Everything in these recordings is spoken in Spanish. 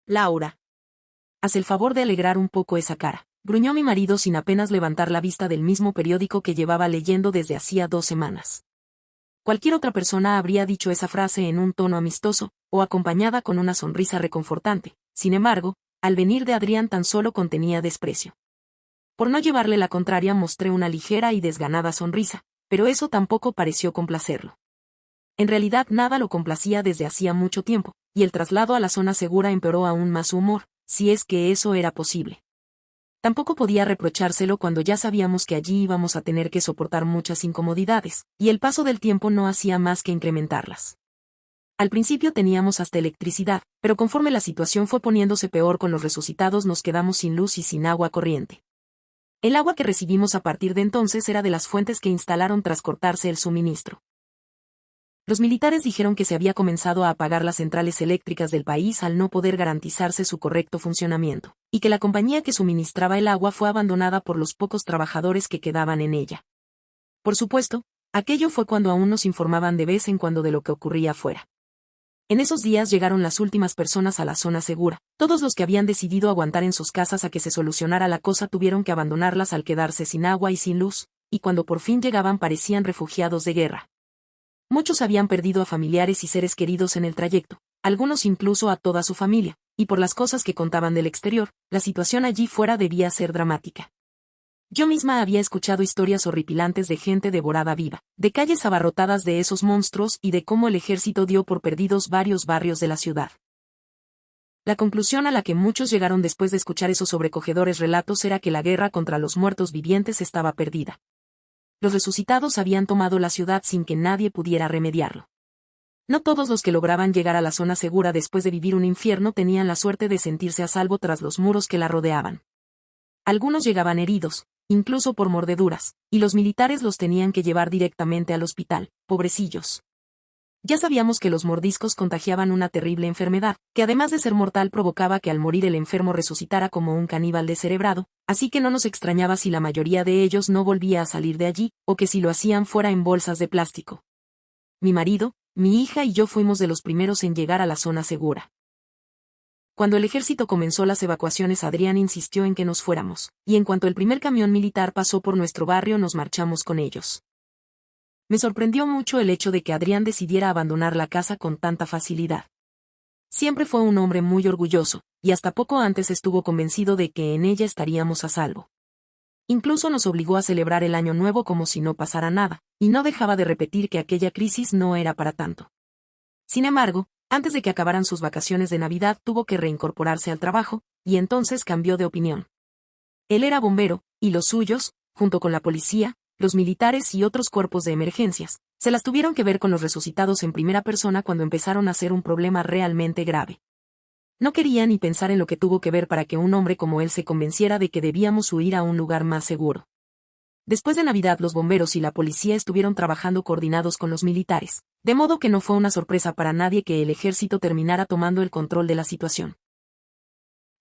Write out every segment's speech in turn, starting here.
Laura. Haz el favor de alegrar un poco esa cara, gruñó mi marido sin apenas levantar la vista del mismo periódico que llevaba leyendo desde hacía 2 semanas. Cualquier otra persona habría dicho esa frase en un tono amistoso, o acompañada con una sonrisa reconfortante. Sin embargo, al venir de Adrián tan solo contenía desprecio. Por no llevarle la contraria mostré una ligera y desganada sonrisa, pero eso tampoco pareció complacerlo. En realidad nada lo complacía desde hacía mucho tiempo, y el traslado a la zona segura empeoró aún más su humor, si es que eso era posible. Tampoco podía reprochárselo cuando ya sabíamos que allí íbamos a tener que soportar muchas incomodidades, y el paso del tiempo no hacía más que incrementarlas. Al principio teníamos hasta electricidad, pero conforme la situación fue poniéndose peor con los resucitados nos quedamos sin luz y sin agua corriente. El agua que recibimos a partir de entonces era de las fuentes que instalaron tras cortarse el suministro. Los militares dijeron que se había comenzado a apagar las centrales eléctricas del país al no poder garantizarse su correcto funcionamiento, y que la compañía que suministraba el agua fue abandonada por los pocos trabajadores que quedaban en ella. Por supuesto, aquello fue cuando aún nos informaban de vez en cuando de lo que ocurría afuera. En esos días llegaron las últimas personas a la zona segura. Todos los que habían decidido aguantar en sus casas a que se solucionara la cosa tuvieron que abandonarlas al quedarse sin agua y sin luz, y cuando por fin llegaban parecían refugiados de guerra. Muchos habían perdido a familiares y seres queridos en el trayecto, algunos incluso a toda su familia, y por las cosas que contaban del exterior, la situación allí fuera debía ser dramática. Yo misma había escuchado historias horripilantes de gente devorada viva, de calles abarrotadas de esos monstruos y de cómo el ejército dio por perdidos varios barrios de la ciudad. La conclusión a la que muchos llegaron después de escuchar esos sobrecogedores relatos era que la guerra contra los muertos vivientes estaba perdida. Los resucitados habían tomado la ciudad sin que nadie pudiera remediarlo. No todos los que lograban llegar a la zona segura después de vivir un infierno tenían la suerte de sentirse a salvo tras los muros que la rodeaban. Algunos llegaban heridos, incluso por mordeduras, y los militares los tenían que llevar directamente al hospital, pobrecillos. Ya sabíamos que los mordiscos contagiaban una terrible enfermedad, que además de ser mortal provocaba que al morir el enfermo resucitara como un caníbal descerebrado, así que no nos extrañaba si la mayoría de ellos no volvía a salir de allí, o que si lo hacían fuera en bolsas de plástico. Mi marido, mi hija y yo fuimos de los primeros en llegar a la zona segura. Cuando el ejército comenzó las evacuaciones, Adrián insistió en que nos fuéramos, y en cuanto el primer camión militar pasó por nuestro barrio nos marchamos con ellos. Me sorprendió mucho el hecho de que Adrián decidiera abandonar la casa con tanta facilidad. Siempre fue un hombre muy orgulloso, y hasta poco antes estuvo convencido de que en ella estaríamos a salvo. Incluso nos obligó a celebrar el Año Nuevo como si no pasara nada, y no dejaba de repetir que aquella crisis no era para tanto. Sin embargo, antes de que acabaran sus vacaciones de Navidad tuvo que reincorporarse al trabajo, y entonces cambió de opinión. Él era bombero, y los suyos, junto con la policía, los militares y otros cuerpos de emergencias, se las tuvieron que ver con los resucitados en primera persona cuando empezaron a ser un problema realmente grave. No quería ni pensar en lo que tuvo que ver para que un hombre como él se convenciera de que debíamos huir a un lugar más seguro. Después de Navidad los bomberos y la policía estuvieron trabajando coordinados con los militares, de modo que no fue una sorpresa para nadie que el ejército terminara tomando el control de la situación.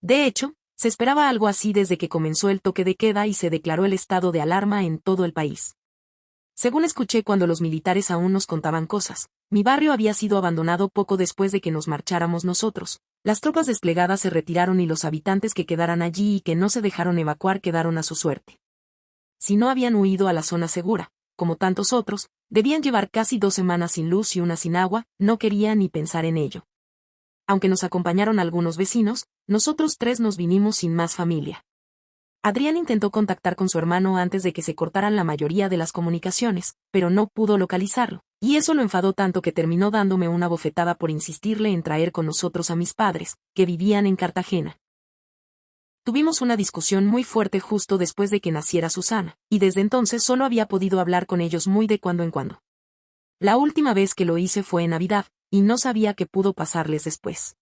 De hecho, se esperaba algo así desde que comenzó el toque de queda y se declaró el estado de alarma en todo el país. Según escuché cuando los militares aún nos contaban cosas, mi barrio había sido abandonado poco después de que nos marcháramos nosotros. Las tropas desplegadas se retiraron y los habitantes que quedaran allí y que no se dejaron evacuar quedaron a su suerte. Si no habían huido a la zona segura, como tantos otros, debían llevar casi 2 semanas sin luz y una sin agua, no quería ni pensar en ello. Aunque nos acompañaron algunos vecinos, nosotros 3 nos vinimos sin más familia. Adrián intentó contactar con su hermano antes de que se cortaran la mayoría de las comunicaciones, pero no pudo localizarlo, y eso lo enfadó tanto que terminó dándome una bofetada por insistirle en traer con nosotros a mis padres, que vivían en Cartagena. Tuvimos una discusión muy fuerte justo después de que naciera Susana, y desde entonces solo había podido hablar con ellos muy de cuando en cuando. La última vez que lo hice fue en Navidad, y no sabía qué pudo pasarles después.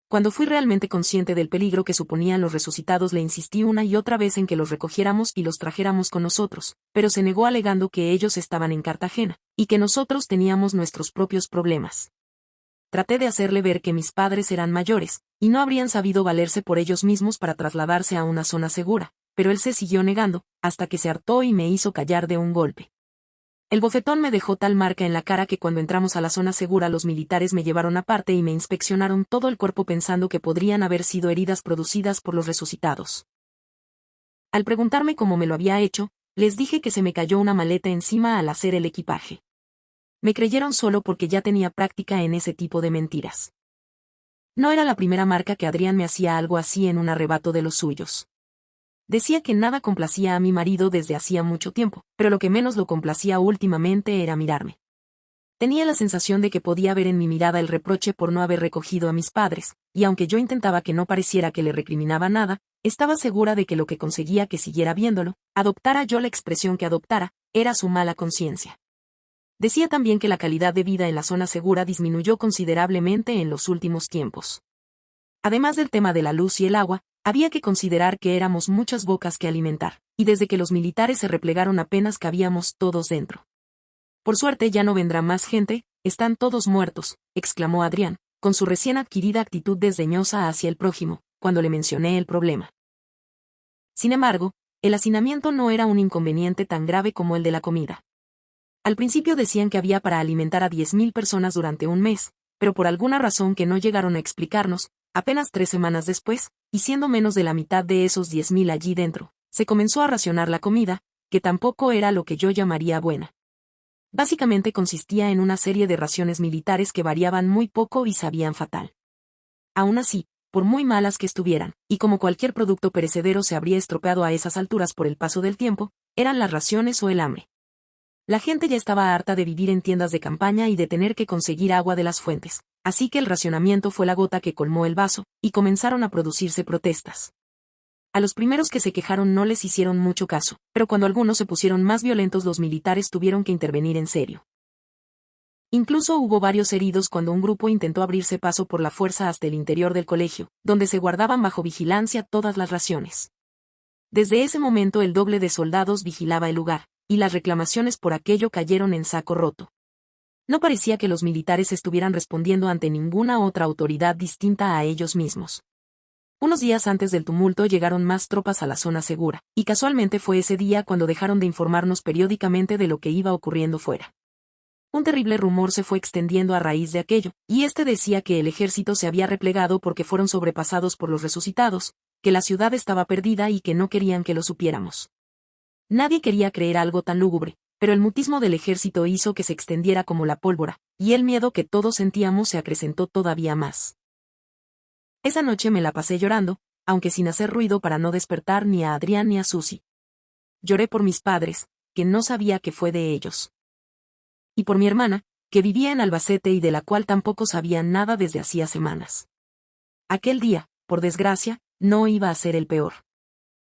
Cuando fui realmente consciente del peligro que suponían los resucitados le insistí una y otra vez en que los recogiéramos y los trajéramos con nosotros, pero se negó alegando que ellos estaban en Cartagena, y que nosotros teníamos nuestros propios problemas. Traté de hacerle ver que mis padres eran mayores, y no habrían sabido valerse por ellos mismos para trasladarse a una zona segura, pero él se siguió negando, hasta que se hartó y me hizo callar de un golpe. El bofetón me dejó tal marca en la cara que cuando entramos a la zona segura los militares me llevaron aparte y me inspeccionaron todo el cuerpo pensando que podrían haber sido heridas producidas por los resucitados. Al preguntarme cómo me lo había hecho, les dije que se me cayó una maleta encima al hacer el equipaje. Me creyeron solo porque ya tenía práctica en ese tipo de mentiras. No era la primera marca que Adrián me hacía algo así en un arrebato de los suyos. Decía que nada complacía a mi marido desde hacía mucho tiempo, pero lo que menos lo complacía últimamente era mirarme. Tenía la sensación de que podía ver en mi mirada el reproche por no haber recogido a mis padres, y aunque yo intentaba que no pareciera que le recriminaba nada, estaba segura de que lo que conseguía que siguiera viéndolo, adoptara yo la expresión que adoptara, era su mala conciencia. Decía también que la calidad de vida en la zona segura disminuyó considerablemente en los últimos tiempos. Además del tema de la luz y el agua, había que considerar que éramos muchas bocas que alimentar, y desde que los militares se replegaron apenas cabíamos todos dentro. Por suerte ya no vendrá más gente, están todos muertos, exclamó Adrián, con su recién adquirida actitud desdeñosa hacia el prójimo, cuando le mencioné el problema. Sin embargo, el hacinamiento no era un inconveniente tan grave como el de la comida. Al principio decían que había para alimentar a 10.000 personas durante un mes, pero por alguna razón que no llegaron a explicarnos, apenas 3 semanas después, y siendo menos de la mitad de esos 10.000 allí dentro, se comenzó a racionar la comida, que tampoco era lo que yo llamaría buena. Básicamente consistía en una serie de raciones militares que variaban muy poco y sabían fatal. Aún así, por muy malas que estuvieran, y como cualquier producto perecedero se habría estropeado a esas alturas por el paso del tiempo, eran las raciones o el hambre. La gente ya estaba harta de vivir en tiendas de campaña y de tener que conseguir agua de las fuentes, así que el racionamiento fue la gota que colmó el vaso, y comenzaron a producirse protestas. A los primeros que se quejaron no les hicieron mucho caso, pero cuando algunos se pusieron más violentos los militares tuvieron que intervenir en serio. Incluso hubo varios heridos cuando un grupo intentó abrirse paso por la fuerza hasta el interior del colegio, donde se guardaban bajo vigilancia todas las raciones. Desde ese momento el doble de soldados vigilaba el lugar, y las reclamaciones por aquello cayeron en saco roto. No parecía que los militares estuvieran respondiendo ante ninguna otra autoridad distinta a ellos mismos. Unos días antes del tumulto llegaron más tropas a la zona segura, y casualmente fue ese día cuando dejaron de informarnos periódicamente de lo que iba ocurriendo fuera. Un terrible rumor se fue extendiendo a raíz de aquello, y este decía que el ejército se había replegado porque fueron sobrepasados por los resucitados, que la ciudad estaba perdida y que no querían que lo supiéramos. Nadie quería creer algo tan lúgubre, pero el mutismo del ejército hizo que se extendiera como la pólvora, y el miedo que todos sentíamos se acrecentó todavía más. Esa noche me la pasé llorando, aunque sin hacer ruido para no despertar ni a Adrián ni a Susi. Lloré por mis padres, que no sabía qué fue de ellos. Y por mi hermana, que vivía en Albacete y de la cual tampoco sabía nada desde hacía semanas. Aquel día, por desgracia, no iba a ser el peor.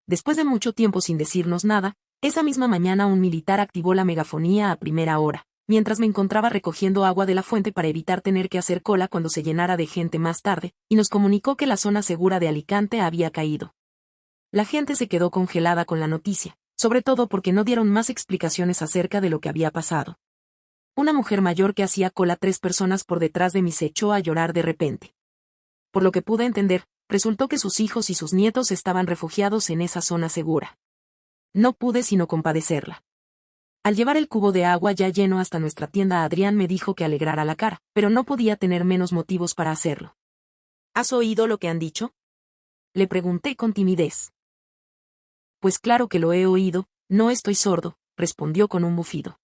Después de mucho tiempo sin decirnos nada, esa misma mañana un militar activó la megafonía a primera hora, mientras me encontraba recogiendo agua de la fuente para evitar tener que hacer cola cuando se llenara de gente más tarde, y nos comunicó que la zona segura de Alicante había caído. La gente se quedó congelada con la noticia, sobre todo porque no dieron más explicaciones acerca de lo que había pasado. Una mujer mayor que hacía cola 3 personas por detrás de mí se echó a llorar de repente. Por lo que pude entender, resultó que sus hijos y sus nietos estaban refugiados en esa zona segura. No pude sino compadecerla. Al llevar el cubo de agua ya lleno hasta nuestra tienda, Adrián me dijo que alegrara la cara, pero no podía tener menos motivos para hacerlo. ¿Has oído lo que han dicho?, le pregunté con timidez. Pues claro que lo he oído, no estoy sordo, respondió con un bufido.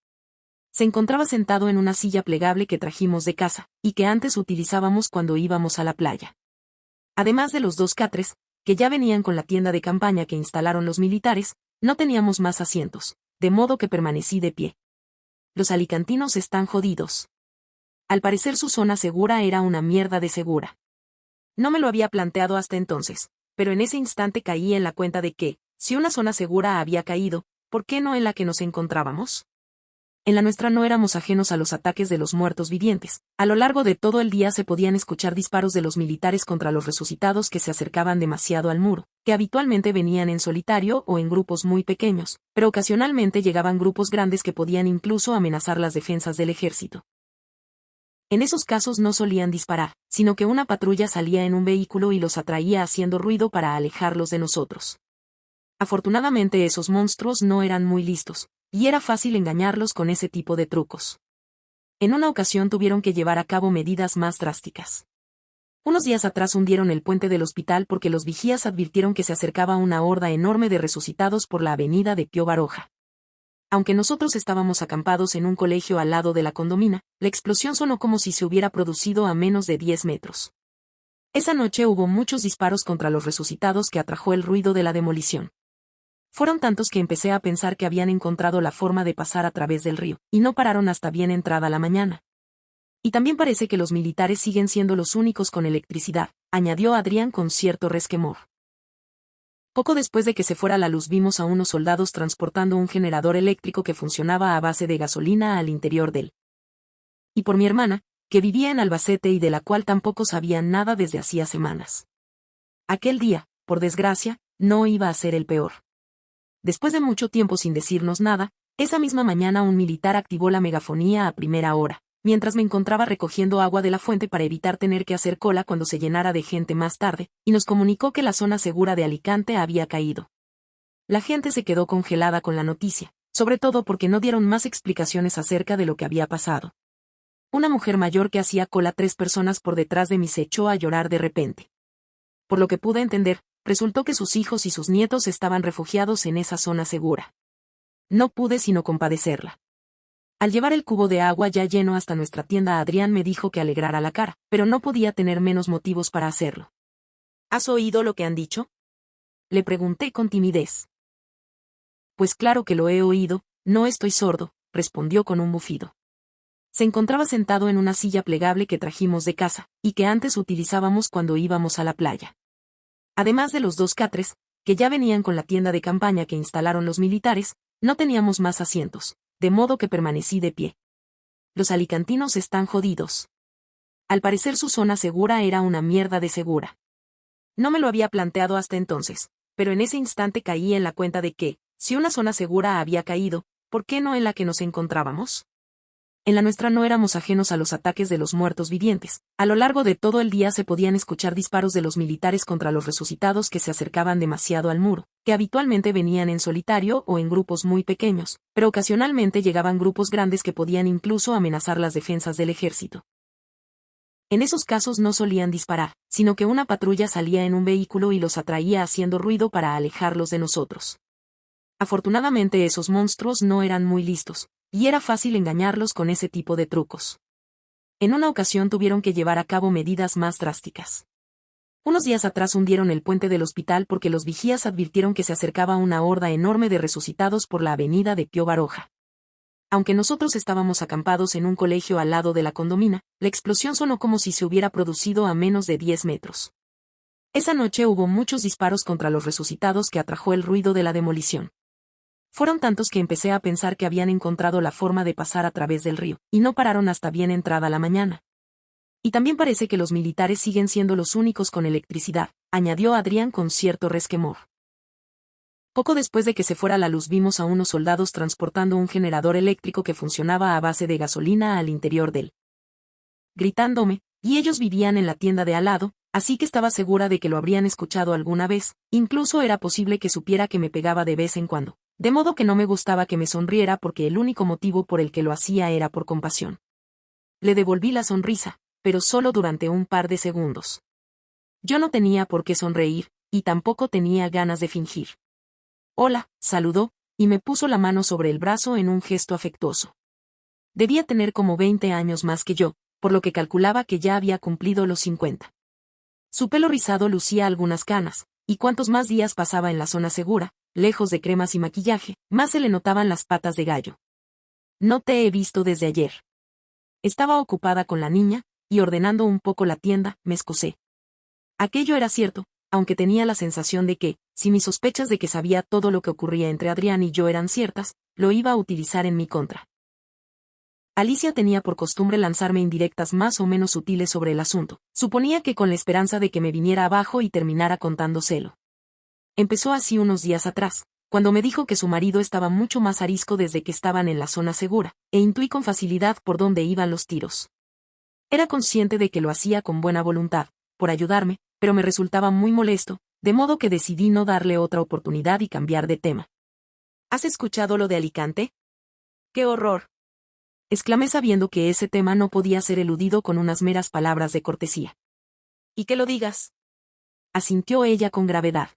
Se encontraba sentado en una silla plegable que trajimos de casa, y que antes utilizábamos cuando íbamos a la playa. Además de los 2 catres, que ya venían con la tienda de campaña que instalaron los militares, no teníamos más asientos, de modo que permanecí de pie. Los alicantinos están jodidos. Al parecer su zona segura era una mierda de segura. No me lo había planteado hasta entonces, pero en ese instante caí en la cuenta de que, si una zona segura había caído, ¿por qué no en la que nos encontrábamos? En la nuestra no éramos ajenos a los ataques de los muertos vivientes. A lo largo de todo el día se podían escuchar disparos de los militares contra los resucitados que se acercaban demasiado al muro, que habitualmente venían en solitario o en grupos muy pequeños, pero ocasionalmente llegaban grupos grandes que podían incluso amenazar las defensas del ejército. En esos casos no solían disparar, sino que una patrulla salía en un vehículo y los atraía haciendo ruido para alejarlos de nosotros. Afortunadamente esos monstruos no eran muy listos, y era fácil engañarlos con ese tipo de trucos. En una ocasión tuvieron que llevar a cabo medidas más drásticas. Unos días atrás hundieron el puente del hospital porque los vigías advirtieron que se acercaba una horda enorme de resucitados por la avenida de Pío Baroja. Aunque nosotros estábamos acampados en un colegio al lado de la condomina, la explosión sonó como si se hubiera producido a menos de 10 metros. Esa noche hubo muchos disparos contra los resucitados que atrajo el ruido de la demolición. Fueron tantos que empecé a pensar que habían encontrado la forma de pasar a través del río, y no pararon hasta bien entrada la mañana. Y también parece que los militares siguen siendo los únicos con electricidad, añadió Adrián con cierto resquemor. Poco después de que se fuera la luz vimos a unos soldados transportando un generador eléctrico que funcionaba a base de gasolina al interior de él. Y por mi hermana, que vivía en Albacete y de la cual tampoco sabían nada desde hacía semanas. Aquel día, por desgracia, no iba a ser el peor. Después de mucho tiempo sin decirnos nada, esa misma mañana un militar activó la megafonía a primera hora, mientras me encontraba recogiendo agua de la fuente para evitar tener que hacer cola cuando se llenara de gente más tarde, y nos comunicó que la zona segura de Alicante había caído. La gente se quedó congelada con la noticia, sobre todo porque no dieron más explicaciones acerca de lo que había pasado. Una mujer mayor que hacía cola 3 personas por detrás de mí se echó a llorar de repente. Por lo que pude entender, resultó que sus hijos y sus nietos estaban refugiados en esa zona segura. No pude sino compadecerla. Al llevar el cubo de agua ya lleno hasta nuestra tienda, Adrián me dijo que alegrara la cara, pero no podía tener menos motivos para hacerlo. ¿Has oído lo que han dicho?, le pregunté con timidez. Pues claro que lo he oído, no estoy sordo, respondió con un bufido. Se encontraba sentado en una silla plegable que trajimos de casa, y que antes utilizábamos cuando íbamos a la playa. Además de los 2 catres, que ya venían con la tienda de campaña que instalaron los militares, no teníamos más asientos, de modo que permanecí de pie. Los alicantinos están jodidos. Al parecer su zona segura era una mierda de segura. No me lo había planteado hasta entonces, pero en ese instante caí en la cuenta de que, si una zona segura había caído, ¿por qué no en la que nos encontrábamos? En la nuestra no éramos ajenos a los ataques de los muertos vivientes. A lo largo de todo el día se podían escuchar disparos de los militares contra los resucitados que se acercaban demasiado al muro, que habitualmente venían en solitario o en grupos muy pequeños, pero ocasionalmente llegaban grupos grandes que podían incluso amenazar las defensas del ejército. En esos casos no solían disparar, sino que una patrulla salía en un vehículo y los atraía haciendo ruido para alejarlos de nosotros. Afortunadamente esos monstruos no eran muy listos, y era fácil engañarlos con ese tipo de trucos. En una ocasión tuvieron que llevar a cabo medidas más drásticas. Unos días atrás hundieron el puente del hospital porque los vigías advirtieron que se acercaba una horda enorme de resucitados por la avenida de Pío Baroja. Aunque nosotros estábamos acampados en un colegio al lado de la condomina, la explosión sonó como si se hubiera producido a menos de 10 metros. Esa noche hubo muchos disparos contra los resucitados que atrajo el ruido de la demolición. Fueron tantos que empecé a pensar que habían encontrado la forma de pasar a través del río, y no pararon hasta bien entrada la mañana. Y también parece que los militares siguen siendo los únicos con electricidad, añadió Adrián con cierto resquemor. Poco después de que se fuera la luz vimos a unos soldados transportando un generador eléctrico que funcionaba a base de gasolina al interior de él. Gritándome, y ellos vivían en la tienda de al lado, así que estaba segura de que lo habrían escuchado alguna vez, incluso era posible que supiera que me pegaba de vez en cuando. De modo que no me gustaba que me sonriera porque el único motivo por el que lo hacía era por compasión. Le devolví la sonrisa, pero solo durante un par de segundos. Yo no tenía por qué sonreír, y tampoco tenía ganas de fingir. Hola, saludó, y me puso la mano sobre el brazo en un gesto afectuoso. Debía tener como 20 años más que yo, por lo que calculaba que ya había cumplido los 50. Su pelo rizado lucía algunas canas, y cuantos más días pasaba en la zona segura, lejos de cremas y maquillaje, más se le notaban las patas de gallo. No te he visto desde ayer. Estaba ocupada con la niña, y ordenando un poco la tienda, me excusé. Aquello era cierto, aunque tenía la sensación de que, si mis sospechas de que sabía todo lo que ocurría entre Adrián y yo eran ciertas, lo iba a utilizar en mi contra. Alicia tenía por costumbre lanzarme indirectas más o menos sutiles sobre el asunto. Suponía que con la esperanza de que me viniera abajo y terminara contándoselo. Empezó así unos días atrás, cuando me dijo que su marido estaba mucho más arisco desde que estaban en la zona segura, e intuí con facilidad por dónde iban los tiros. Era consciente de que lo hacía con buena voluntad, por ayudarme, pero me resultaba muy molesto, de modo que decidí no darle otra oportunidad y cambiar de tema. ¿Has escuchado lo de Alicante?, ¡Qué horror! Exclamé sabiendo que ese tema no podía ser eludido con unas meras palabras de cortesía. ¿Y que lo digas? Asintió ella con gravedad.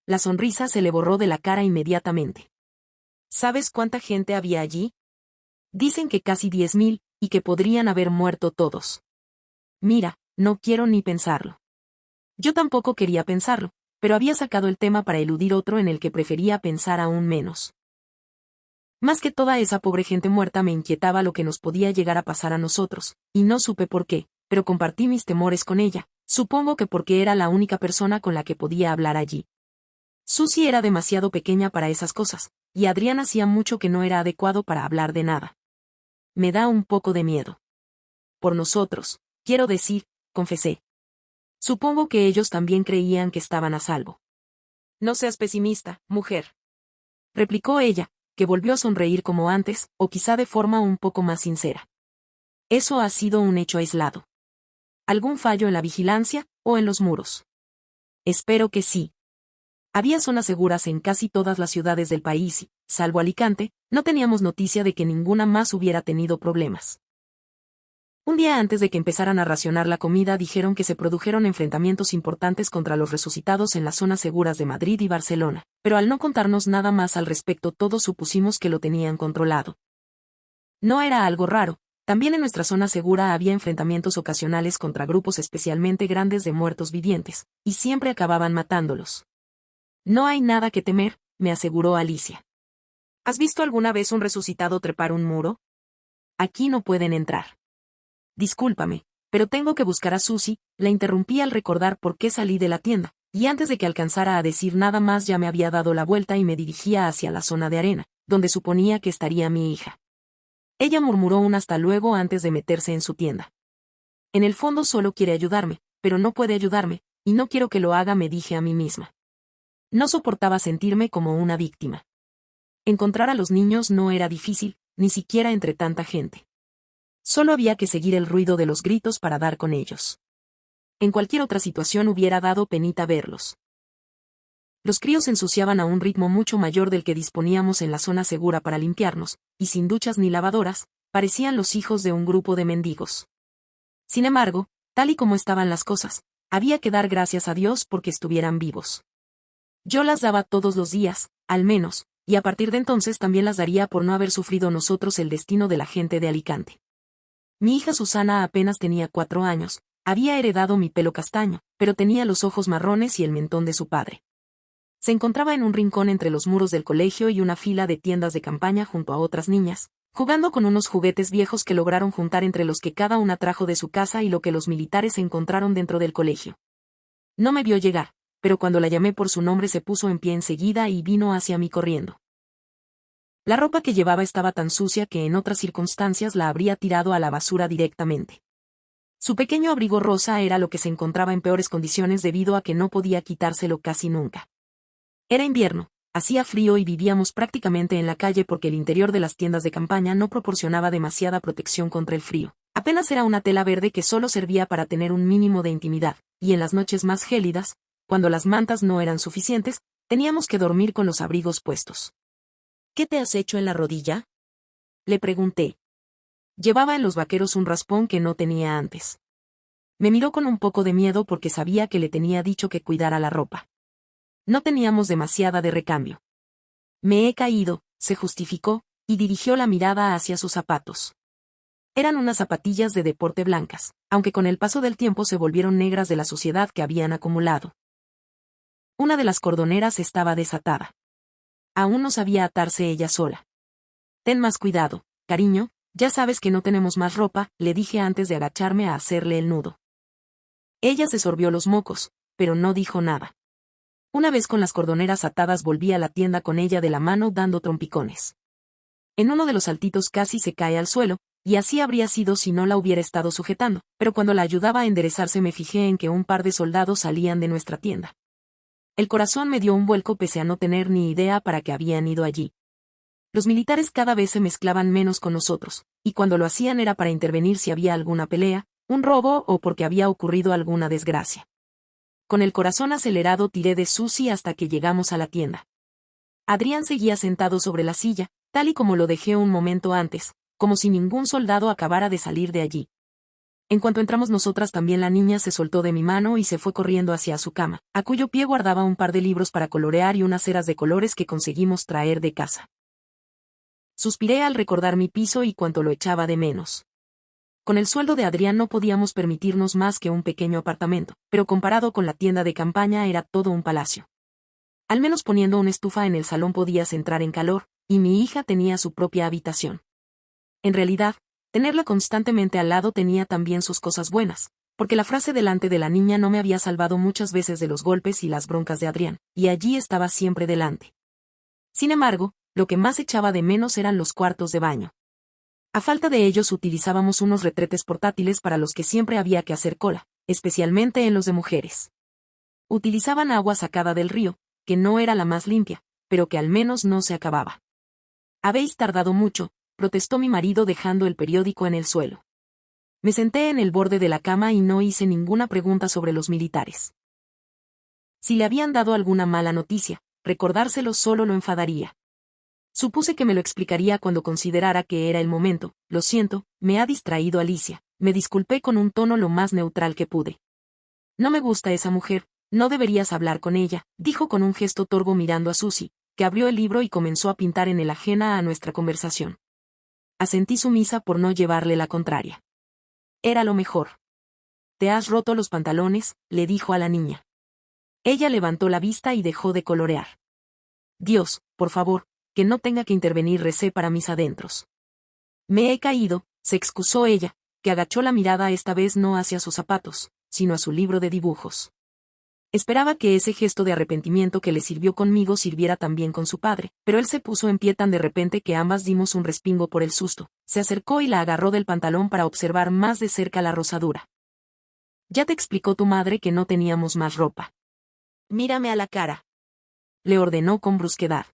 La sonrisa se le borró de la cara inmediatamente. ¿Sabes cuánta gente había allí? Dicen que casi 10.000, y que podrían haber muerto todos. Mira, no quiero ni pensarlo. Yo tampoco quería pensarlo, pero había sacado el tema para eludir otro en el que prefería pensar aún menos. Más que toda esa pobre gente muerta me inquietaba lo que nos podía llegar a pasar a nosotros, y no supe por qué, pero compartí mis temores con ella, supongo que porque era la única persona con la que podía hablar allí. Susie era demasiado pequeña para esas cosas, y Adrián hacía mucho que no era adecuado para hablar de nada. Me da un poco de miedo. Por nosotros, quiero decir, confesé. Supongo que ellos también creían que estaban a salvo. No seas pesimista, mujer. Replicó ella, que volvió a sonreír como antes, o quizá de forma un poco más sincera. Eso ha sido un hecho aislado. ¿Algún fallo en la vigilancia, o en los muros? Espero que sí. Había zonas seguras en casi todas las ciudades del país y, salvo Alicante, no teníamos noticia de que ninguna más hubiera tenido problemas. Un día antes de que empezaran a racionar la comida dijeron que se produjeron enfrentamientos importantes contra los resucitados en las zonas seguras de Madrid y Barcelona, pero al no contarnos nada más al respecto todos supusimos que lo tenían controlado. No era algo raro, también en nuestra zona segura había enfrentamientos ocasionales contra grupos especialmente grandes de muertos vivientes, y siempre acababan matándolos. No hay nada que temer, me aseguró Alicia. ¿Has visto alguna vez un resucitado trepar un muro? Aquí no pueden entrar. Discúlpame, pero tengo que buscar a Susie, la interrumpí al recordar por qué salí de la tienda, y antes de que alcanzara a decir nada más ya me había dado la vuelta y me dirigía hacia la zona de arena, donde suponía que estaría mi hija. Ella murmuró un hasta luego antes de meterse en su tienda. En el fondo solo quiere ayudarme, pero no puede ayudarme, y no quiero que lo haga, me dije a mí misma. No soportaba sentirme como una víctima. Encontrar a los niños no era difícil, ni siquiera entre tanta gente. Solo había que seguir el ruido de los gritos para dar con ellos. En cualquier otra situación hubiera dado penita verlos. Los críos ensuciaban a un ritmo mucho mayor del que disponíamos en la zona segura para limpiarnos, y sin duchas ni lavadoras, parecían los hijos de un grupo de mendigos. Sin embargo, tal y como estaban las cosas, había que dar gracias a Dios porque estuvieran vivos. Yo las daba todos los días, al menos, y a partir de entonces también las daría por no haber sufrido nosotros el destino de la gente de Alicante. Mi hija Susana apenas tenía 4 años, había heredado mi pelo castaño, pero tenía los ojos marrones y el mentón de su padre. Se encontraba en un rincón entre los muros del colegio y una fila de tiendas de campaña junto a otras niñas, jugando con unos juguetes viejos que lograron juntar entre los que cada una trajo de su casa y lo que los militares encontraron dentro del colegio. No me vio llegar, pero cuando la llamé por su nombre se puso en pie enseguida y vino hacia mí corriendo. La ropa que llevaba estaba tan sucia que en otras circunstancias la habría tirado a la basura directamente. Su pequeño abrigo rosa era lo que se encontraba en peores condiciones debido a que no podía quitárselo casi nunca. Era invierno, hacía frío y vivíamos prácticamente en la calle porque el interior de las tiendas de campaña no proporcionaba demasiada protección contra el frío. Apenas era una tela verde que solo servía para tener un mínimo de intimidad, y en las noches más gélidas, cuando las mantas no eran suficientes, teníamos que dormir con los abrigos puestos. ¿Qué te has hecho en la rodilla? Le pregunté. Llevaba en los vaqueros un raspón que no tenía antes. Me miró con un poco de miedo porque sabía que le tenía dicho que cuidara la ropa. No teníamos demasiada de recambio. Me he caído, se justificó, y dirigió la mirada hacia sus zapatos. Eran unas zapatillas de deporte blancas, aunque con el paso del tiempo se volvieron negras de la suciedad que habían acumulado. Una de las cordoneras estaba desatada. Aún no sabía atarse ella sola. Ten más cuidado, cariño, ya sabes que no tenemos más ropa, le dije antes de agacharme a hacerle el nudo. Ella se sorbió los mocos, pero no dijo nada. Una vez con las cordoneras atadas volví a la tienda con ella de la mano dando trompicones. En uno de los saltitos casi se cae al suelo, y así habría sido si no la hubiera estado sujetando, pero cuando la ayudaba a enderezarse me fijé en que un par de soldados salían de nuestra tienda. El corazón me dio un vuelco pese a no tener ni idea para qué habían ido allí. Los militares cada vez se mezclaban menos con nosotros, y cuando lo hacían era para intervenir si había alguna pelea, un robo o porque había ocurrido alguna desgracia. Con el corazón acelerado tiré de Susie hasta que llegamos a la tienda. Adrián seguía sentado sobre la silla, tal y como lo dejé un momento antes, como si ningún soldado acabara de salir de allí. En cuanto entramos nosotras también la niña se soltó de mi mano y se fue corriendo hacia su cama, a cuyo pie guardaba un par de libros para colorear y unas ceras de colores que conseguimos traer de casa. Suspiré al recordar mi piso y cuánto lo echaba de menos. Con el sueldo de Adrián no podíamos permitirnos más que un pequeño apartamento, pero comparado con la tienda de campaña era todo un palacio. Al menos poniendo una estufa en el salón podías entrar en calor, y mi hija tenía su propia habitación. En realidad, tenerla constantemente al lado tenía también sus cosas buenas, porque la frase delante de la niña no me había salvado muchas veces de los golpes y las broncas de Adrián, y allí estaba siempre delante. Sin embargo, lo que más echaba de menos eran los cuartos de baño. A falta de ellos utilizábamos unos retretes portátiles para los que siempre había que hacer cola, especialmente en los de mujeres. Utilizaban agua sacada del río, que no era la más limpia, pero que al menos no se acababa. «Habéis tardado mucho», protestó mi marido dejando el periódico en el suelo. Me senté en el borde de la cama y no hice ninguna pregunta sobre los militares. Si le habían dado alguna mala noticia, recordárselo solo lo enfadaría. Supuse que me lo explicaría cuando considerara que era el momento. «Lo siento, me ha distraído Alicia», me disculpé con un tono lo más neutral que pude. «No me gusta esa mujer, no deberías hablar con ella», dijo con un gesto torvo mirando a Susie, que abrió el libro y comenzó a pintar en él ajena a nuestra conversación. Asentí sumisa por no llevarle la contraria. Era lo mejor. «¿Te has roto los pantalones?», le dijo a la niña. Ella levantó la vista y dejó de colorear. «Dios, por favor, que no tenga que intervenir», recé para mis adentros. «Me he caído», se excusó ella, que agachó la mirada esta vez no hacia sus zapatos, sino a su libro de dibujos. Esperaba que ese gesto de arrepentimiento que le sirvió conmigo sirviera también con su padre, pero él se puso en pie tan de repente que ambas dimos un respingo por el susto. Se acercó y la agarró del pantalón para observar más de cerca la rosadura. «Ya te explicó tu madre que no teníamos más ropa». «Mírame a la cara», le ordenó con brusquedad.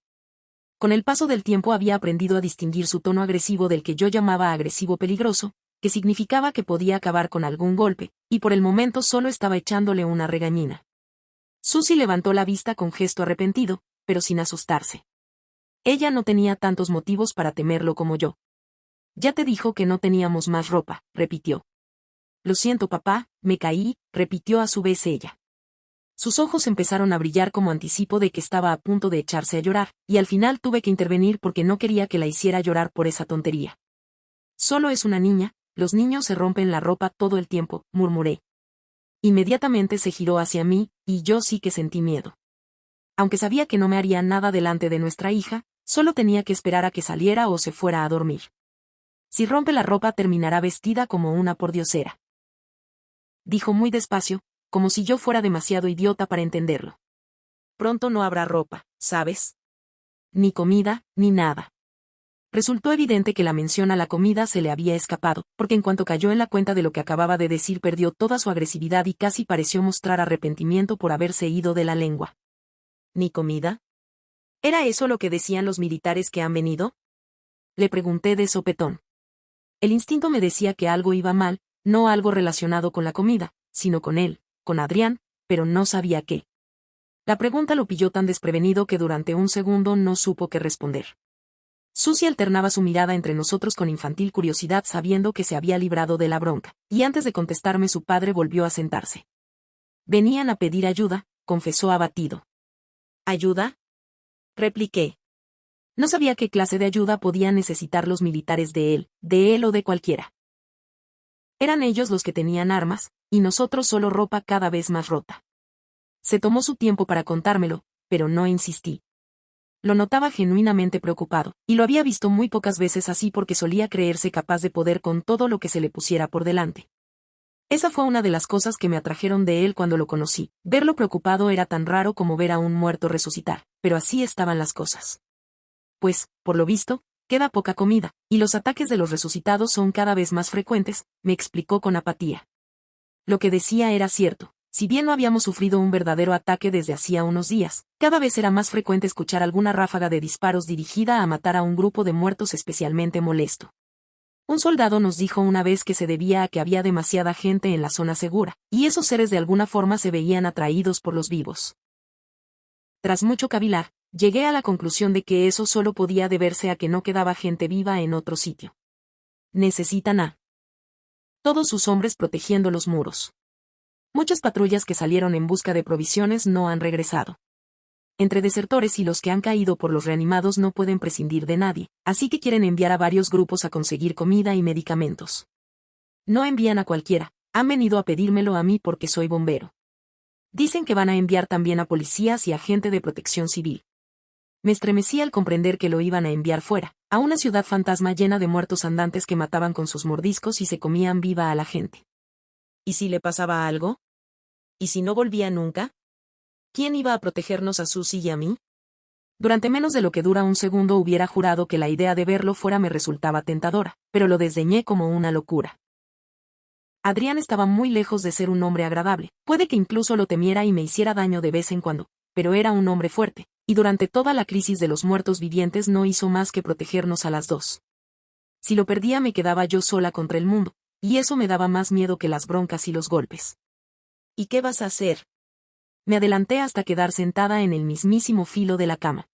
Con el paso del tiempo había aprendido a distinguir su tono agresivo del que yo llamaba agresivo peligroso, que significaba que podía acabar con algún golpe, y por el momento solo estaba echándole una regañina. Susie levantó la vista con gesto arrepentido, pero sin asustarse. Ella no tenía tantos motivos para temerlo como yo. «Ya te dijo que no teníamos más ropa», repitió. «Lo siento, papá, me caí», repitió a su vez ella. Sus ojos empezaron a brillar como anticipo de que estaba a punto de echarse a llorar, y al final tuve que intervenir porque no quería que la hiciera llorar por esa tontería. «Solo es una niña, los niños se rompen la ropa todo el tiempo», murmuré. Inmediatamente se giró hacia mí, y yo sí que sentí miedo. Aunque sabía que no me haría nada delante de nuestra hija, solo tenía que esperar a que saliera o se fuera a dormir. Si rompe la ropa terminará vestida como una pordiosera. Dijo muy despacio, como si yo fuera demasiado idiota para entenderlo. «Pronto no habrá ropa, ¿sabes? Ni comida, ni nada». Resultó evidente que la mención a la comida se le había escapado, porque en cuanto cayó en la cuenta de lo que acababa de decir perdió toda su agresividad y casi pareció mostrar arrepentimiento por haberse ido de la lengua. «¿Ni comida? ¿Era eso lo que decían los militares que han venido?», le pregunté de sopetón. El instinto me decía que algo iba mal, no algo relacionado con la comida, sino con él, con Adrián, pero no sabía qué. La pregunta lo pilló tan desprevenido que durante un segundo no supo qué responder. Susie alternaba su mirada entre nosotros con infantil curiosidad sabiendo que se había librado de la bronca, y antes de contestarme su padre volvió a sentarse. «Venían a pedir ayuda», confesó abatido. «¿Ayuda?», repliqué. No sabía qué clase de ayuda podían necesitar los militares de él o de cualquiera. Eran ellos los que tenían armas, y nosotros solo ropa cada vez más rota. Se tomó su tiempo para contármelo, pero no insistí. Lo notaba genuinamente preocupado, y lo había visto muy pocas veces así porque solía creerse capaz de poder con todo lo que se le pusiera por delante. Esa fue una de las cosas que me atrajeron de él cuando lo conocí. Verlo preocupado era tan raro como ver a un muerto resucitar, pero así estaban las cosas. Pues, por lo visto, queda poca comida, y los ataques de los resucitados son cada vez más frecuentes, me explicó con apatía. Lo que decía era cierto. Si bien no habíamos sufrido un verdadero ataque desde hacía unos días, cada vez era más frecuente escuchar alguna ráfaga de disparos dirigida a matar a un grupo de muertos especialmente molesto. Un soldado nos dijo una vez que se debía a que había demasiada gente en la zona segura, y esos seres de alguna forma se veían atraídos por los vivos. Tras mucho cavilar, Llegué a la conclusión de que eso solo podía deberse a que no quedaba gente viva en otro sitio. Necesitan a todos sus hombres protegiendo los muros. Muchas patrullas que salieron en busca de provisiones no han regresado. Entre desertores y los que han caído por los reanimados no pueden prescindir de nadie, así que quieren enviar a varios grupos a conseguir comida y medicamentos. No envían a cualquiera, han venido a pedírmelo a mí porque soy bombero. Dicen que van a enviar también a policías y a gente de protección civil. Me estremecí al comprender que lo iban a enviar fuera, a una ciudad fantasma llena de muertos andantes que mataban con sus mordiscos y se comían viva a la gente. ¿Y si le pasaba algo? ¿Y si no volvía nunca? ¿Quién iba a protegernos a Susie y a mí? Durante menos de lo que dura un segundo hubiera jurado que la idea de verlo fuera me resultaba tentadora, pero lo desdeñé como una locura. Adrián estaba muy lejos de ser un hombre agradable, puede que incluso lo temiera y me hiciera daño de vez en cuando, pero era un hombre fuerte, y durante toda la crisis de los muertos vivientes no hizo más que protegernos a las dos. Si lo perdía me quedaba yo sola contra el mundo, y eso me daba más miedo que las broncas y los golpes. ¿Y qué vas a hacer? Me adelanté hasta quedar sentada en el mismísimo filo de la cama.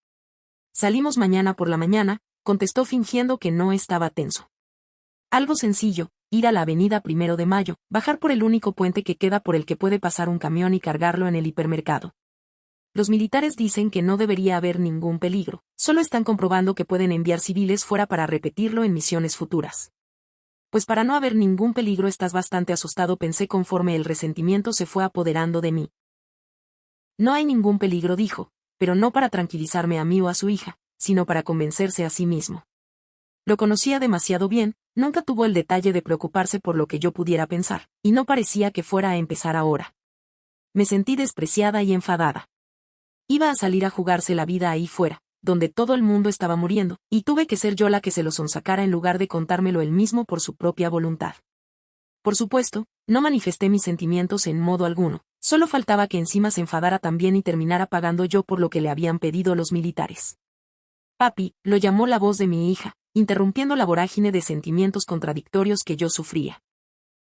Salimos mañana por la mañana, contestó fingiendo que no estaba tenso. Algo sencillo, ir a la avenida 1 de Mayo, bajar por el único puente que queda por el que puede pasar un camión y cargarlo en el hipermercado. Los militares dicen que no debería haber ningún peligro, solo están comprobando que pueden enviar civiles fuera para repetirlo en misiones futuras. Pues para no haber ningún peligro estás bastante asustado, pensé conforme el resentimiento se fue apoderando de mí. No hay ningún peligro, dijo, pero no para tranquilizarme a mí o a su hija, sino para convencerse a sí mismo. Lo conocía demasiado bien, nunca tuvo el detalle de preocuparse por lo que yo pudiera pensar, y no parecía que fuera a empezar ahora. Me sentí despreciada y enfadada. Iba a salir a jugarse la vida ahí fuera, donde todo el mundo estaba muriendo, y tuve que ser yo la que se lo sonsacara en lugar de contármelo él mismo por su propia voluntad. Por supuesto, no manifesté mis sentimientos en modo alguno, solo faltaba que encima se enfadara también y terminara pagando yo por lo que le habían pedido los militares. Papi, lo llamó la voz de mi hija, interrumpiendo la vorágine de sentimientos contradictorios que yo sufría.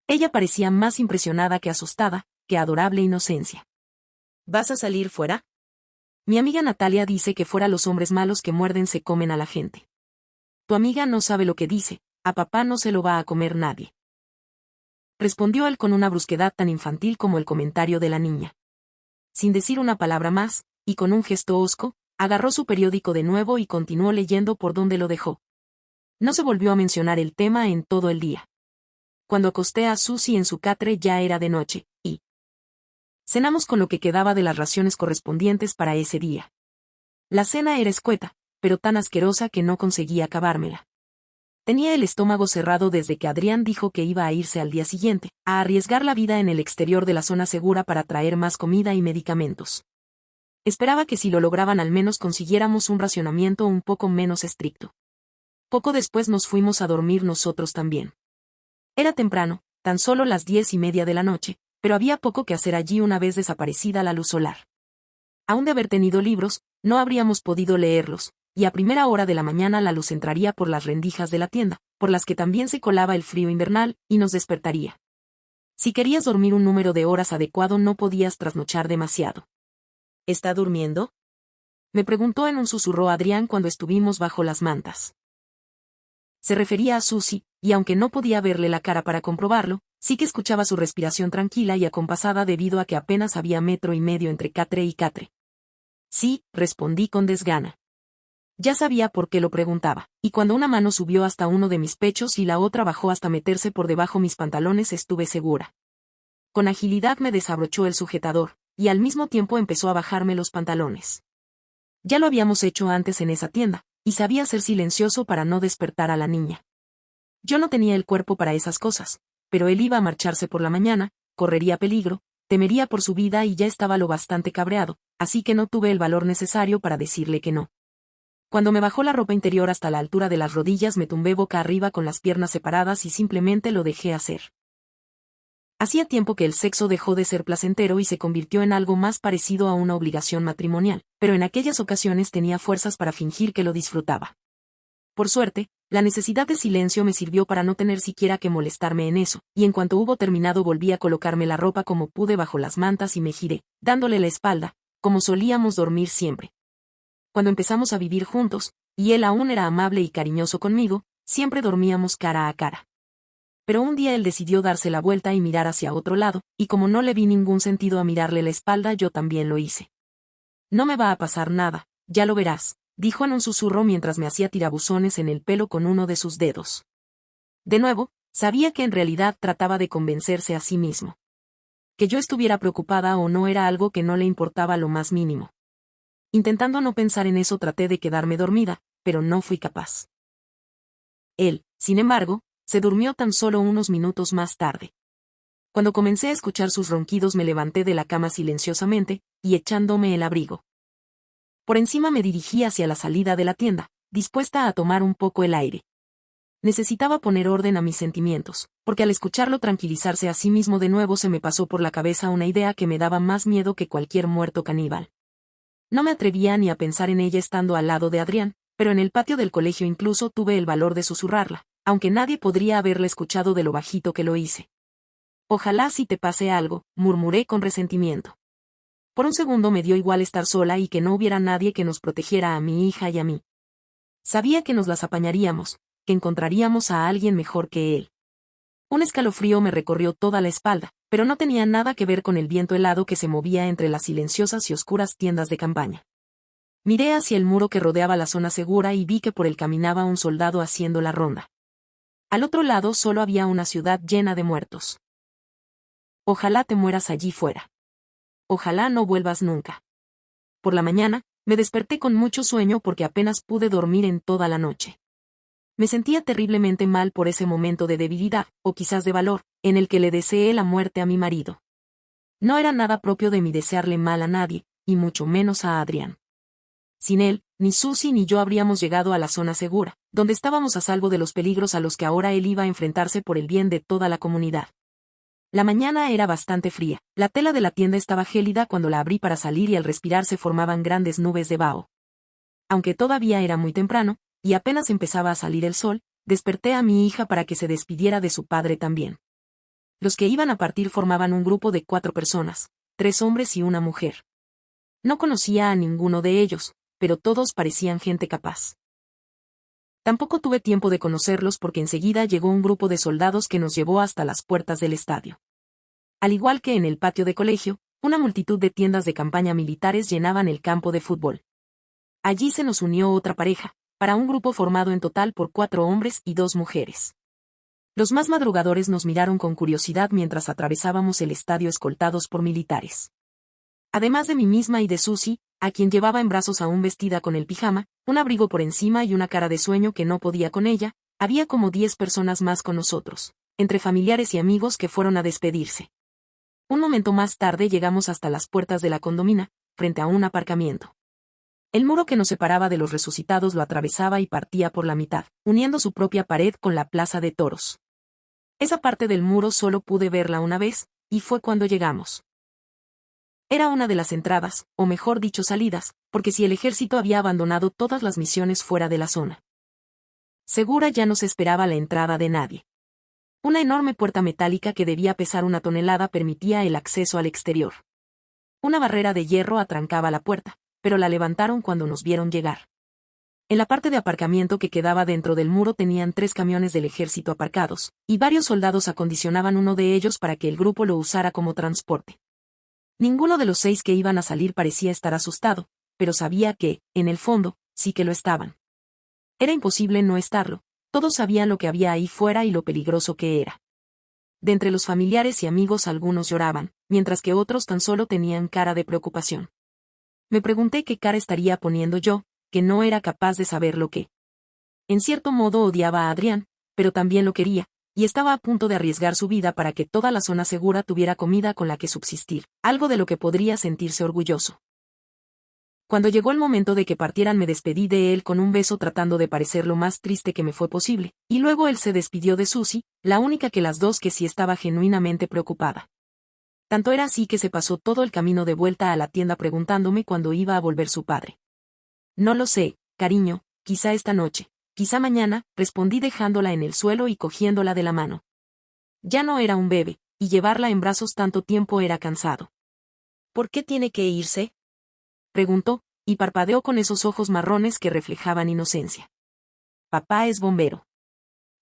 Ella parecía más impresionada que asustada, que adorable inocencia. ¿Vas a salir fuera? Mi amiga Natalia dice que fuera los hombres malos que muerden se comen a la gente. Tu amiga no sabe lo que dice, a papá no se lo va a comer nadie. Respondió él con una brusquedad tan infantil como el comentario de la niña. Sin decir una palabra más, y con un gesto hosco, agarró su periódico de nuevo y continuó leyendo por donde lo dejó. No se volvió a mencionar el tema en todo el día. Cuando acosté a Susie en su catre ya era de noche, y cenamos con lo que quedaba de las raciones correspondientes para ese día. La cena era escueta, pero tan asquerosa que no conseguía acabármela. Tenía el estómago cerrado desde que Adrián dijo que iba a irse al día siguiente, a arriesgar la vida en el exterior de la zona segura para traer más comida y medicamentos. Esperaba que si lo lograban al menos consiguiéramos un racionamiento un poco menos estricto. Poco después nos fuimos a dormir nosotros también. Era temprano, tan solo las 10:30 de la noche, pero había poco que hacer allí una vez desaparecida la luz solar. Aún de haber tenido libros, no habríamos podido leerlos, y a primera hora de la mañana la luz entraría por las rendijas de la tienda, por las que también se colaba el frío invernal, y nos despertaría. Si querías dormir un número de horas adecuado no podías trasnochar demasiado. ¿Está durmiendo?, me preguntó en un susurro Adrián cuando estuvimos bajo las mantas. Se refería a Susie, y aunque no podía verle la cara para comprobarlo, sí que escuchaba su respiración tranquila y acompasada debido a que apenas había 1,5 metros entre catre y catre. Sí, respondí con desgana. Ya sabía por qué lo preguntaba, y cuando una mano subió hasta uno de mis pechos y la otra bajó hasta meterse por debajo mis pantalones estuve segura. Con agilidad me desabrochó el sujetador, y al mismo tiempo empezó a bajarme los pantalones. Ya lo habíamos hecho antes en esa tienda, y sabía ser silencioso para no despertar a la niña. Yo no tenía el cuerpo para esas cosas, pero él iba a marcharse por la mañana, correría peligro, temería por su vida y ya estaba lo bastante cabreado, así que no tuve el valor necesario para decirle que no. Cuando me bajó la ropa interior hasta la altura de las rodillas me tumbé boca arriba con las piernas separadas y simplemente lo dejé hacer. Hacía tiempo que el sexo dejó de ser placentero y se convirtió en algo más parecido a una obligación matrimonial, pero en aquellas ocasiones tenía fuerzas para fingir que lo disfrutaba. Por suerte, la necesidad de silencio me sirvió para no tener siquiera que molestarme en eso, y en cuanto hubo terminado volví a colocarme la ropa como pude bajo las mantas y me giré, dándole la espalda, como solíamos dormir siempre. cuando empezamos a vivir juntos, y él aún era amable y cariñoso conmigo, siempre dormíamos cara a cara. Pero un día él decidió darse la vuelta y mirar hacia otro lado, y como no le vi ningún sentido a mirarle la espalda, yo también lo hice. No me va a pasar nada, ya lo verás, dijo en un susurro mientras me hacía tirabuzones en el pelo con uno de sus dedos. De nuevo, sabía que en realidad trataba de convencerse a sí mismo. Que yo estuviera preocupada o no era algo que no le importaba lo más mínimo. Intentando no pensar en eso traté de quedarme dormida, pero no fui capaz. Él, sin embargo, se durmió tan solo unos minutos más tarde. Cuando comencé a escuchar sus ronquidos me levanté de la cama silenciosamente, y echándome el abrigo. Por encima me dirigí hacia la salida de la tienda, dispuesta a tomar un poco el aire. Necesitaba poner orden a mis sentimientos, porque al escucharlo tranquilizarse a sí mismo de nuevo se me pasó por la cabeza una idea que me daba más miedo que cualquier muerto caníbal. No me atrevía ni a pensar en ella estando al lado de Adrián, pero en el patio del colegio incluso tuve el valor de susurrarla, aunque nadie podría haberla escuchado de lo bajito que lo hice. Ojalá si te pase algo, murmuré con resentimiento. Por un segundo me dio igual estar sola y que no hubiera nadie que nos protegiera a mi hija y a mí. Sabía que nos las apañaríamos, que encontraríamos a alguien mejor que él. Un escalofrío me recorrió toda la espalda, pero no tenía nada que ver con el viento helado que se movía entre las silenciosas y oscuras tiendas de campaña. Miré hacia el muro que rodeaba la zona segura y vi que por él caminaba un soldado haciendo la ronda. Al otro lado solo había una ciudad llena de muertos. Ojalá te mueras allí fuera. Ojalá no vuelvas nunca. Por la mañana, me desperté con mucho sueño porque apenas pude dormir en toda la noche. Me sentía terriblemente mal por ese momento de debilidad, o quizás de valor, en el que le deseé la muerte a mi marido. No era nada propio de mí desearle mal a nadie, y mucho menos a Adrián. Sin él, ni Susie ni yo habríamos llegado a la zona segura, donde estábamos a salvo de los peligros a los que ahora él iba a enfrentarse por el bien de toda la comunidad. La mañana era bastante fría, la tela de la tienda estaba gélida cuando la abrí para salir y al respirar se formaban grandes nubes de vaho. Aunque todavía era muy temprano, y apenas empezaba a salir el sol, desperté a mi hija para que se despidiera de su padre también. Los que iban a partir formaban un grupo de 4 personas, 3 hombres y una mujer. No conocía a ninguno de ellos, pero todos parecían gente capaz. Tampoco tuve tiempo de conocerlos porque enseguida llegó un grupo de soldados que nos llevó hasta las puertas del estadio. Al igual que en el patio de colegio, una multitud de tiendas de campaña militares llenaban el campo de fútbol. Allí se nos unió otra pareja, para un grupo formado en total por 4 hombres y 2 mujeres. Los más madrugadores nos miraron con curiosidad mientras atravesábamos el estadio escoltados por militares. Además de mí misma y de Susie, a quien llevaba en brazos aún vestida con el pijama, un abrigo por encima y una cara de sueño que no podía con ella, había como 10 personas más con nosotros, entre familiares y amigos que fueron a despedirse. Un momento más tarde llegamos hasta las puertas de la condomina, frente a un aparcamiento. El muro que nos separaba de los resucitados lo atravesaba y partía por la mitad, uniendo su propia pared con la plaza de toros. Esa parte del muro solo pude verla una vez, y fue cuando llegamos. Era una de las entradas, o mejor dicho salidas, porque si el ejército había abandonado todas las misiones fuera de la zona. Segura ya no se esperaba la entrada de nadie. Una enorme puerta metálica que debía pesar 1 tonelada permitía el acceso al exterior. Una barrera de hierro atrancaba la puerta, pero la levantaron cuando nos vieron llegar. En la parte de aparcamiento que quedaba dentro del muro tenían 3 camiones del ejército aparcados, y varios soldados acondicionaban uno de ellos para que el grupo lo usara como transporte. Ninguno de los 6 que iban a salir parecía estar asustado, pero sabía que, en el fondo, sí que lo estaban. Era imposible no estarlo, todos sabían lo que había ahí fuera y lo peligroso que era. De entre los familiares y amigos algunos lloraban, mientras que otros tan solo tenían cara de preocupación. Me pregunté qué cara estaría poniendo yo, que no era capaz de saber lo que. En cierto modo odiaba a Adrián, pero también lo quería, y estaba a punto de arriesgar su vida para que toda la zona segura tuviera comida con la que subsistir, algo de lo que podría sentirse orgulloso. Cuando llegó el momento de que partieran me despedí de él con un beso tratando de parecer lo más triste que me fue posible, y luego él se despidió de Susie, la única que las dos que sí estaba genuinamente preocupada. Tanto era así que se pasó todo el camino de vuelta a la tienda preguntándome cuándo iba a volver su padre. No lo sé, cariño, quizá esta noche, quizá mañana, respondí dejándola en el suelo y cogiéndola de la mano. Ya no era un bebé, y llevarla en brazos tanto tiempo era cansado. ¿Por qué tiene que irse?, preguntó, y parpadeó con esos ojos marrones que reflejaban inocencia. Papá es bombero.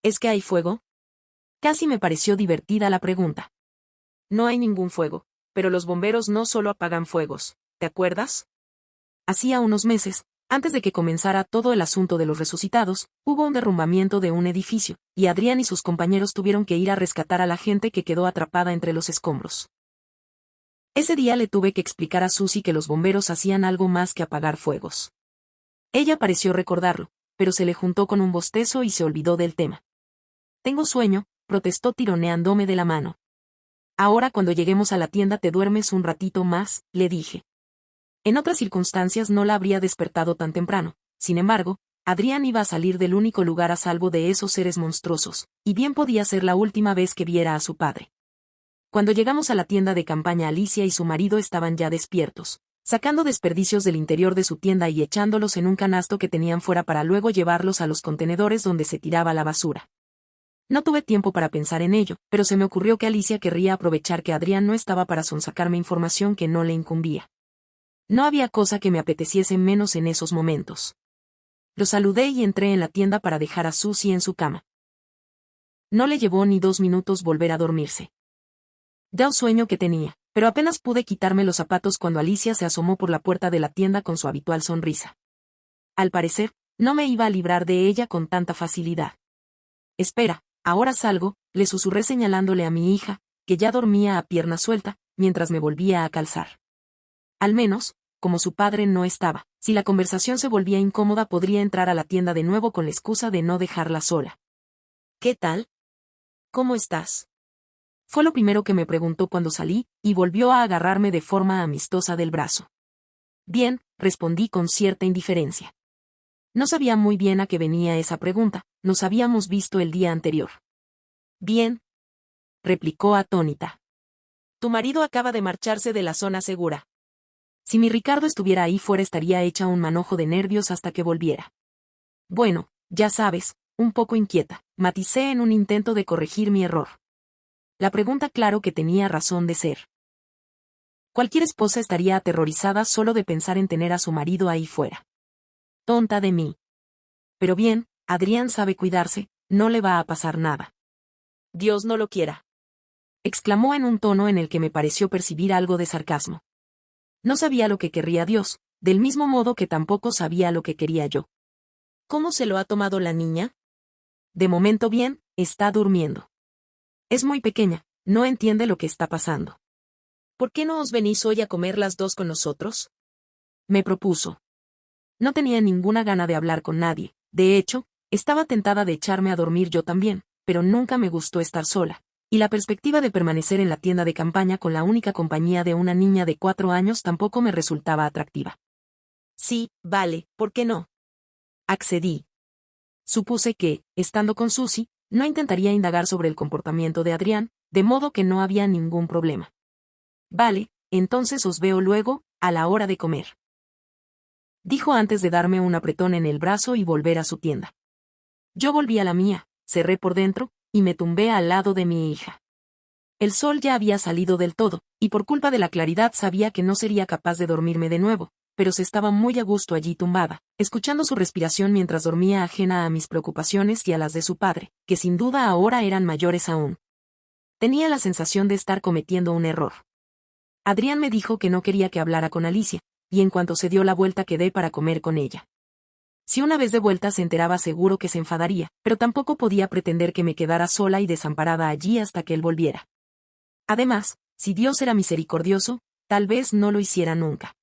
¿Es que hay fuego? Casi me pareció divertida la pregunta. No hay ningún fuego, pero los bomberos no solo apagan fuegos, ¿te acuerdas? Hacía unos meses, antes de que comenzara todo el asunto de los resucitados, hubo un derrumbamiento de un edificio, y Adrián y sus compañeros tuvieron que ir a rescatar a la gente que quedó atrapada entre los escombros. Ese día le tuve que explicar a Susie que los bomberos hacían algo más que apagar fuegos. Ella pareció recordarlo, pero se le juntó con un bostezo y se olvidó del tema. Tengo sueño, protestó tironeándome de la mano. Ahora cuando lleguemos a la tienda te duermes un ratito más, le dije. En otras circunstancias no la habría despertado tan temprano, sin embargo, Adrián iba a salir del único lugar a salvo de esos seres monstruosos, y bien podía ser la última vez que viera a su padre. Cuando llegamos a la tienda de campaña, Alicia y su marido estaban ya despiertos, sacando desperdicios del interior de su tienda y echándolos en un canasto que tenían fuera para luego llevarlos a los contenedores donde se tiraba la basura. No tuve tiempo para pensar en ello, pero se me ocurrió que Alicia querría aprovechar que Adrián no estaba para sonsacarme información que no le incumbía. No había cosa que me apeteciese menos en esos momentos. Lo saludé y entré en la tienda para dejar a Susie en su cama. No le llevó ni 2 minutos volver a dormirse. Ya un sueño que tenía, pero apenas pude quitarme los zapatos cuando Alicia se asomó por la puerta de la tienda con su habitual sonrisa. Al parecer, no me iba a librar de ella con tanta facilidad. Espera, ahora salgo, le susurré señalándole a mi hija, que ya dormía a pierna suelta, mientras me volvía a calzar. Al menos, como su padre no estaba, si la conversación se volvía incómoda podría entrar a la tienda de nuevo con la excusa de no dejarla sola. ¿Qué tal? ¿Cómo estás? Fue lo primero que me preguntó cuando salí, y volvió a agarrarme de forma amistosa del brazo. Bien, respondí con cierta indiferencia. No sabía muy bien a qué venía esa pregunta, nos habíamos visto el día anterior. Bien, replicó atónita. Tu marido acaba de marcharse de la zona segura. Si mi Ricardo estuviera ahí fuera estaría hecha un manojo de nervios hasta que volviera. Bueno, ya sabes, un poco inquieta, maticé en un intento de corregir mi error. La pregunta claro que tenía razón de ser. Cualquier esposa estaría aterrorizada solo de pensar en tener a su marido ahí fuera. Tonta de mí. Pero bien, Adrián sabe cuidarse, no le va a pasar nada. Dios no lo quiera. Exclamó en un tono en el que me pareció percibir algo de sarcasmo. No sabía lo que querría Dios, del mismo modo que tampoco sabía lo que quería yo. ¿Cómo se lo ha tomado la niña? De momento bien, está durmiendo. Es muy pequeña, no entiende lo que está pasando. ¿Por qué no os venís hoy a comer las dos con nosotros? Me propuso. No tenía ninguna gana de hablar con nadie, de hecho, estaba tentada de echarme a dormir yo también, pero nunca me gustó estar sola, y la perspectiva de permanecer en la tienda de campaña con la única compañía de una niña de 4 años tampoco me resultaba atractiva. Sí, vale, ¿por qué no? Accedí. Supuse que, estando con Susie, no intentaría indagar sobre el comportamiento de Adrián, de modo que no había ningún problema. Vale, entonces os veo luego, a la hora de comer. Dijo antes de darme un apretón en el brazo y volver a su tienda. Yo volví a la mía, cerré por dentro, y me tumbé al lado de mi hija. El sol ya había salido del todo, y por culpa de la claridad sabía que no sería capaz de dormirme de nuevo, pero se estaba muy a gusto allí tumbada, escuchando su respiración mientras dormía ajena a mis preocupaciones y a las de su padre, que sin duda ahora eran mayores aún. Tenía la sensación de estar cometiendo un error. Adrián me dijo que no quería que hablara con Alicia, y en cuanto se dio la vuelta quedé para comer con ella. Si una vez de vuelta se enteraba seguro que se enfadaría, pero tampoco podía pretender que me quedara sola y desamparada allí hasta que él volviera. Además, si Dios era misericordioso, tal vez no lo hiciera nunca.